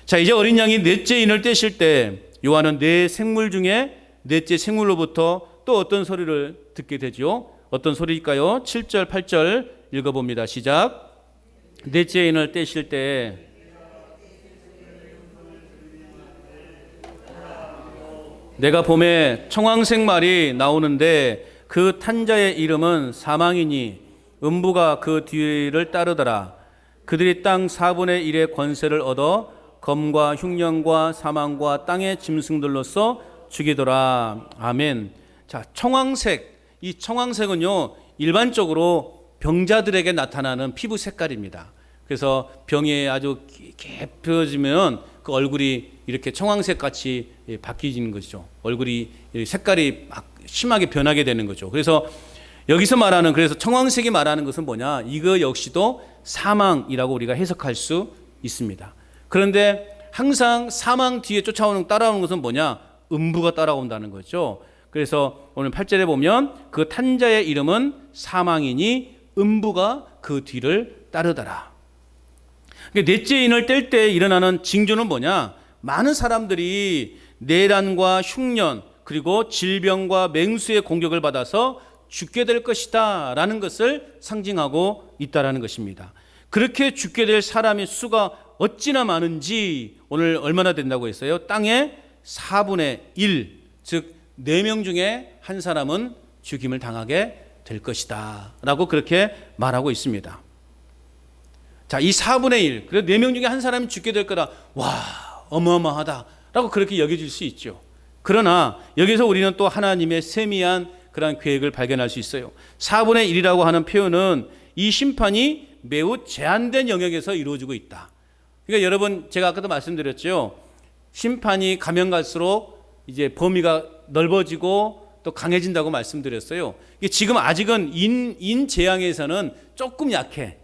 Speaker 1: 자, 이제 어린 양이 넷째 인을 떼실 때 요한은 네 생물 중에 넷째 생물로부터 또 어떤 소리를 듣게 되죠? 어떤 소리일까요? 7절 8절 읽어봅니다. 시작. 넷째 인을 떼실 때 내가 봄에 청황색 말이 나오는데 그 탄자의 이름은 사망이니 음부가 그 뒤를 따르더라. 그들이 땅 4분의 1의 권세를 얻어 검과 흉년과 사망과 땅의 짐승들로서 죽이더라. 아멘. 자, 청황색. 이 청황색은요, 일반적으로 병자들에게 나타나는 피부 색깔입니다. 그래서 병이 아주 깊어지면 그 얼굴이 이렇게 청황색 같이 바뀌는 것이죠. 얼굴이 색깔이 막 심하게 변하게 되는 거죠. 그래서 여기서 말하는, 그래서 청황색이 말하는 것은 뭐냐? 이거 역시도 사망이라고 우리가 해석할 수 있습니다. 그런데 항상 사망 뒤에 따라오는 것은 뭐냐? 음부가 따라온다는 거죠. 그래서 오늘 8절에 보면 그 탄자의 이름은 사망이니 음부가 그 뒤를 따르더라. 넷째 인을 뗄 때 일어나는 징조는 뭐냐? 많은 사람들이 내란과 흉년 그리고 질병과 맹수의 공격을 받아서 죽게 될 것이다 라는 것을 상징하고 있다라는 것입니다. 그렇게 죽게 될 사람의 수가 어찌나 많은지 오늘 얼마나 된다고 했어요? 땅의 4분의 1, 즉 4명 중에 한 사람은 죽임을 당하게 될 것이다 라고 그렇게 말하고 있습니다. 자, 이 4분의 1, 그래서 4명 중에 한 사람이 죽게 될 거다. 와, 어마어마하다 라고 그렇게 여겨질 수 있죠. 그러나 여기서 우리는 또 하나님의 세미한 그런 계획을 발견할 수 있어요. 4분의 1이라고 하는 표현은 이 심판이 매우 제한된 영역에서 이루어지고 있다. 그러니까 여러분, 제가 아까도 말씀드렸죠. 심판이 가면 갈수록 이제 범위가 넓어지고 또 강해진다고 말씀드렸어요. 이게 지금 아직은 인 재앙에서는 조금 약해.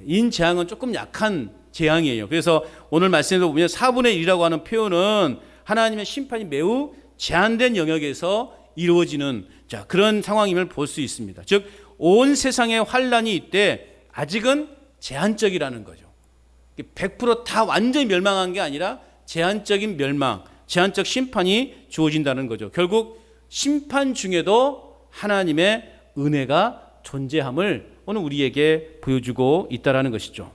Speaker 1: 인 재앙은 조금 약한 재앙이에요. 그래서 오늘 말씀에서 보면 4분의 1이라고 하는 표현은 하나님의 심판이 매우 제한된 영역에서 이루어지는 그런 상황임을 볼 수 있습니다. 즉 온 세상에 환란이 있되 아직은 제한적이라는 거죠. 100% 다 완전히 멸망한 게 아니라 제한적인 멸망, 제한적 심판이 주어진다는 거죠. 결국 심판 중에도 하나님의 은혜가 존재함을 오늘 우리에게 보여주고 있다는 것이죠.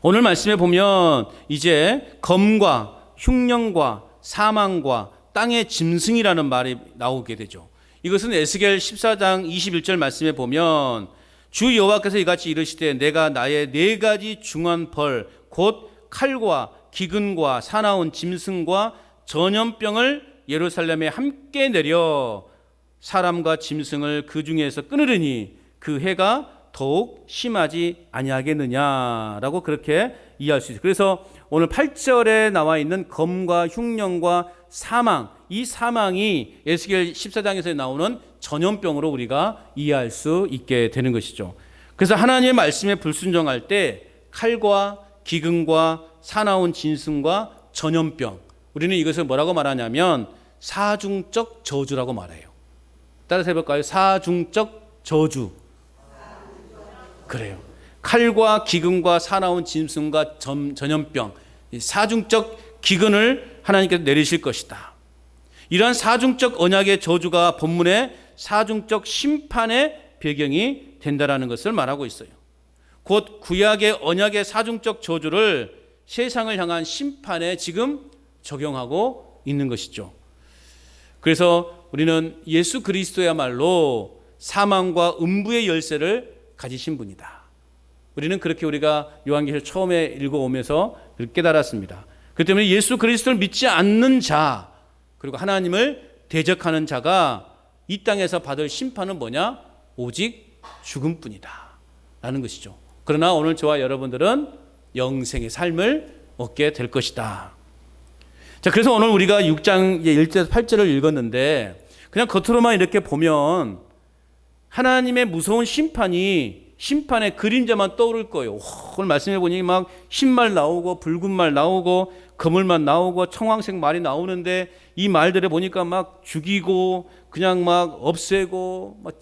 Speaker 1: 오늘 말씀에 보면 이제 검과 흉령과 사망과 땅의 짐승이라는 말이 나오게 되죠. 이것은 에스겔 14장 21절 말씀에 보면 주 여호와께서 이같이 이르시되 내가 나의 4가지 중한 벌 곧 칼과 기근과 사나운 짐승과 전염병을 예루살렘에 함께 내려 사람과 짐승을 그 중에서 끊으리니 그 해가 더욱 심하지 아니하겠느냐라고 그렇게 이해할 수 있어요. 그래서 오늘 8절에 나와 있는 검과 흉령과 사망, 이 사망이 에스겔 14장에서 나오는 전염병으로 우리가 이해할 수 있게 되는 것이죠. 그래서 하나님의 말씀에 불순종할 때 칼과 기근과 사나운 짐승과 전염병, 우리는 이것을 뭐라고 말하냐면 사중적 저주라고 말해요. 따라서 해볼까요? 사중적 저주. 그래요. 칼과 기근과 사나운 짐승과 전염병, 사중적 기근을 하나님께서 내리실 것이다. 이러한 사중적 언약의 저주가 본문의 사중적 심판의 배경이 된다라는 것을 말하고 있어요. 곧 구약의 언약의 사중적 저주를 세상을 향한 심판에 지금 적용하고 있는 것이죠. 그래서 우리는 예수 그리스도야말로 사망과 음부의 열쇠를 가지신 분이다. 우리는 그렇게 우리가 요한계시록 처음에 읽어오면서 깨달았습니다. 그렇기 때문에 예수 그리스도를 믿지 않는 자, 그리고 하나님을 대적하는 자가 이 땅에서 받을 심판은 뭐냐? 오직 죽음뿐이다 라는 것이죠. 그러나 오늘 저와 여러분들은 영생의 삶을 얻게 될 것이다. 자, 그래서 오늘 우리가 6장 1절에서 8절을 읽었는데 그냥 겉으로만 이렇게 보면 하나님의 무서운 심판의 그림자만 떠오를 거예요. 오늘 말씀해 보니 막 흰말 나오고 붉은 말 나오고 거물만 나오고 청황색 말이 나오는데 이 말들을 보니까 막 죽이고 그냥 막 없애고 막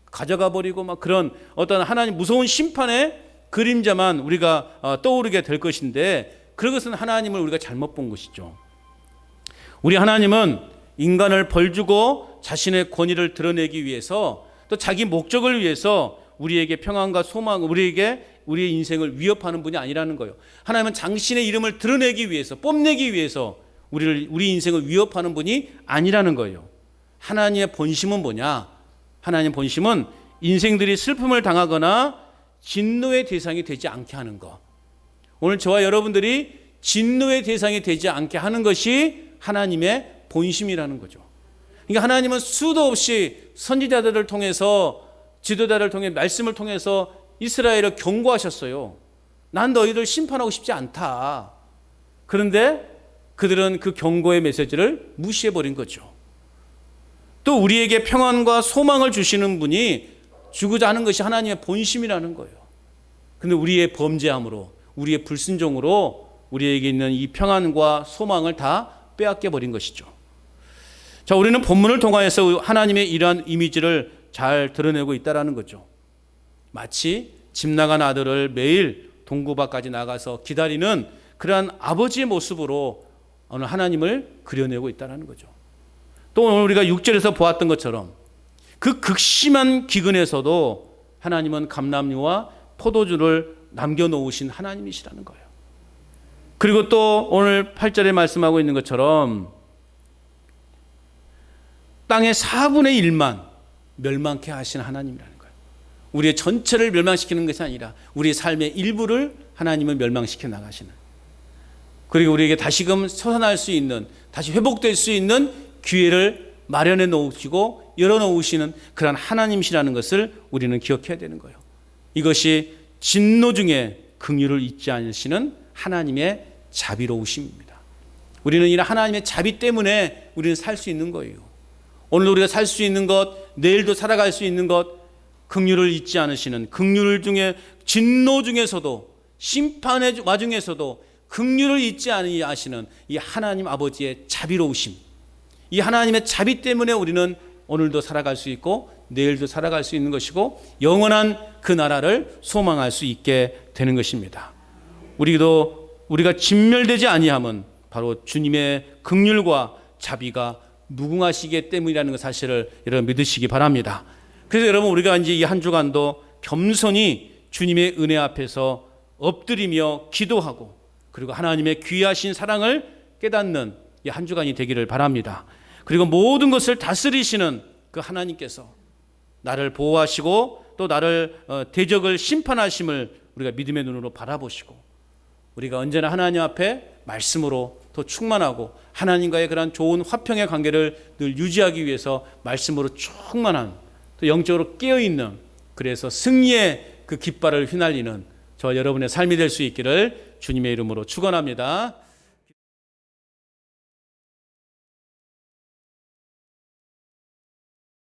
Speaker 1: 가져가 버리고 막 그런 어떤 하나님 무서운 심판의 그림자만 우리가 떠오르게 될 것인데 그것은 하나님을 우리가 잘못 본 것이죠. 우리 하나님은 인간을 벌주고 자신의 권위를 드러내기 위해서 또 자기 목적을 위해서 우리에게 평안과 소망, 우리에게 우리의 인생을 위협하는 분이 아니라는 거예요. 하나님은 당신의 이름을 드러내기 위해서, 뽐내기 위해서 우리 인생을 위협하는 분이 아니라는 거예요. 하나님의 본심은 뭐냐? 하나님의 본심은 인생들이 슬픔을 당하거나 진노의 대상이 되지 않게 하는 것. 오늘 저와 여러분들이 진노의 대상이 되지 않게 하는 것이 하나님의 본심이라는 거죠. 그러니까 하나님은 수도 없이 선지자들을 통해서 지도자를 통해 말씀을 통해서 이스라엘을 경고하셨어요. 난 너희들 심판하고 싶지 않다. 그런데 그들은 그 경고의 메시지를 무시해버린 거죠. 또 우리에게 평안과 소망을 주시는 분이 주고자 하는 것이 하나님의 본심이라는 거예요. 그런데 우리의 범죄함으로, 우리의 불순종으로 우리에게 있는 이 평안과 소망을 다 빼앗겨 버린 것이죠. 자, 우리는 본문을 통하여서 하나님의 이러한 이미지를 잘 드러내고 있다는 거죠. 마치 집 나간 아들을 매일 동구 밖까지 나가서 기다리는 그러한 아버지의 모습으로 오늘 하나님을 그려내고 있다는 거죠. 또 오늘 우리가 6절에서 보았던 것처럼 그 극심한 기근에서도 하나님은 감람류와 포도주를 남겨놓으신 하나님이시라는 거예요. 그리고 또 오늘 8절에 말씀하고 있는 것처럼 땅의 4분의 1만 멸망케 하신 하나님이라는 거예요. 우리의 전체를 멸망시키는 것이 아니라 우리의 삶의 일부를 하나님은 멸망시켜 나가시는, 그리고 우리에게 다시금 솟아날 수 있는, 다시 회복될 수 있는 기회를 마련해 놓으시고 열어놓으시는 그런 하나님이시라는 것을 우리는 기억해야 되는 거예요. 이것이 진노 중에 긍휼을 잊지 않으시는 하나님의 자비로우심입니다. 우리는 이 하나님의 자비 때문에 우리는 살 수 있는 거예요. 오늘 우리가 살 수 있는 것, 내일도 살아갈 수 있는 것, 긍휼을 잊지 않으시는, 긍휼 중에 진노 중에서도 심판의 와중에서도 긍휼을 잊지 아니하시는 이 하나님 아버지의 자비로우심, 이 하나님의 자비 때문에 우리는 오늘도 살아갈 수 있고 내일도 살아갈 수 있는 것이고 영원한 그 나라를 소망할 수 있게 되는 것입니다. 우리가 진멸되지 아니함은 바로 주님의 긍휼과 자비가 무궁하시기 때문이라는 그 사실을 여러분 믿으시기 바랍니다. 그래서 여러분 우리가 이제 이 한 주간도 겸손히 주님의 은혜 앞에서 엎드리며 기도하고 그리고 하나님의 귀하신 사랑을 깨닫는 이 한 주간이 되기를 바랍니다. 그리고 모든 것을 다스리시는 그 하나님께서 나를 보호하시고 또 나를 대적을 심판하심을 우리가 믿음의 눈으로 바라보시고 우리가 언제나 하나님 앞에 말씀으로 더 충만하고 하나님과의 그런 좋은 화평의 관계를 늘 유지하기 위해서 말씀으로 충만한 또 영적으로 깨어있는 그래서 승리의 그 깃발을 휘날리는 저와 여러분의 삶이 될 수 있기를 주님의 이름으로 축원합니다.